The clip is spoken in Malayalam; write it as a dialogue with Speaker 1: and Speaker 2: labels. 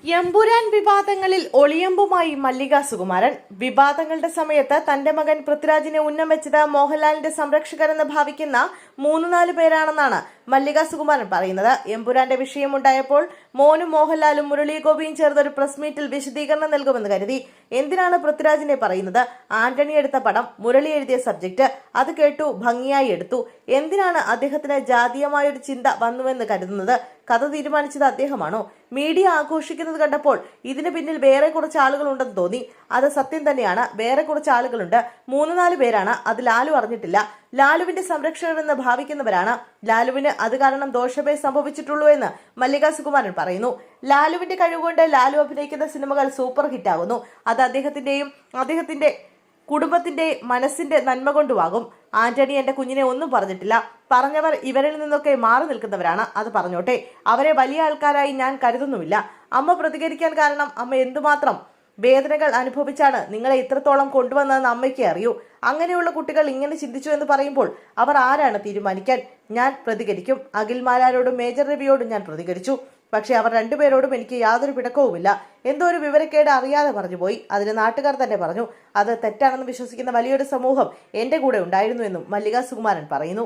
Speaker 1: എമ്പുരാൻ വിവാദങ്ങളിൽ ഒളിയമ്പുമായി മല്ലിക സുകുമാരൻ. വിവാദങ്ങളുടെ സമയത്ത് തന്റെ മകൻ പൃഥ്വിരാജിനെ ഉന്നം വെച്ചത് മോഹൻലാലിന്റെ സംരക്ഷകരെന്ന് ഭാവിക്കുന്ന 3-4 പേരാണെന്നാണ് മല്ലിക സുകുമാരൻ പറയുന്നത്. എമ്പുരാന്റെ വിഷയമുണ്ടായപ്പോൾ മോനും മോഹൻലാലും മുരളി ഗോപിയും ചേർന്ന് ഒരു പ്രസ് മീറ്റിൽ വിശദീകരണം നൽകുമെന്ന് കരുതി. എന്തിനാണ് പൃഥ്വിരാജിനെ പറയുന്നത്? ആന്റണി എടുത്ത പടം, മുരളി എഴുതിയ സബ്ജക്ട്, അത് കേട്ടു, ഭംഗിയായി എടുത്തു. എന്തിനാണ് അദ്ദേഹത്തിന് ജാതീയമായൊരു ചിന്ത വന്നുവെന്ന് കരുതുന്നത്? കഥ തീരുമാനിച്ചത് അദ്ദേഹമാണോ? മീഡിയ ആഘോഷിക്കുന്നത് കണ്ടപ്പോൾ ഇതിന് പിന്നിൽ വേറെ കുറച്ച് ആളുകൾ ഉണ്ടെന്ന് തോന്നി. അത് സത്യം തന്നെയാണ്, വേറെ കുറച്ച് ആളുകളുണ്ട്. 3-4 പേരാണ്. അത് ലാലു അറിഞ്ഞിട്ടില്ല. ലാലുവിന്റെ സംരക്ഷകരെന്ന് ഭാവിക്കുന്നവരാണ്. ലാലുവിന് അത് കാരണം ദോഷമേ സംഭവിച്ചിട്ടുള്ളൂ എന്ന് മല്ലിക സുകുമാരൻ പറയുന്നു. ലാലുവിന്റെ കഴിവുകൊണ്ട് ലാലു അഭിനയിക്കുന്ന സിനിമകൾ സൂപ്പർ ഹിറ്റാകുന്നു. അത് അദ്ദേഹത്തിന്റെ കുടുംബത്തിന്റെ മനസ്സിന്റെ നന്മ കൊണ്ടുമാകും. ആന്റണി എന്റെ കുഞ്ഞിനെ ഒന്നും പറഞ്ഞിട്ടില്ല. പറഞ്ഞവർ ഇവരിൽ നിന്നൊക്കെ മാറി നിൽക്കുന്നവരാണ്. അത് പറഞ്ഞോട്ടെ. അവരെ വലിയ ആൾക്കാരായി ഞാൻ കരുതുന്നുമില്ല. അമ്മ പ്രതികരിക്കാൻ കാരണം അമ്മ എന്തുമാത്രം വേദനകൾ അനുഭവിച്ചാണ് നിങ്ങളെ ഇത്രത്തോളം കൊണ്ടുവന്നതെന്ന് അമ്മയ്ക്ക് അറിയൂ. അങ്ങനെയുള്ള കുട്ടികൾ ഇങ്ങനെ ചിന്തിച്ചു എന്ന് പറയുമ്പോൾ അവർ ആരാണ് തീരുമാനിക്കാൻ? ഞാൻ പ്രതികരിക്കും. അഖിൽ മാരാരോടും മേജർ രവിയോടും ഞാൻ പ്രതികരിച്ചു. പക്ഷെ അവർ രണ്ടുപേരോടും എനിക്ക് യാതൊരു പിണക്കവുമില്ല. എന്തോ ഒരു വിവരക്കേട് അറിയാതെ പറഞ്ഞുപോയി. അതിന് നാട്ടുകാർ തന്നെ പറഞ്ഞു. അത് തെറ്റാണെന്ന് വിശ്വസിക്കുന്ന വലിയൊരു സമൂഹം എന്റെ കൂടെ ഉണ്ടായിരുന്നു എന്നും മല്ലിക സുകുമാരൻ പറയുന്നു.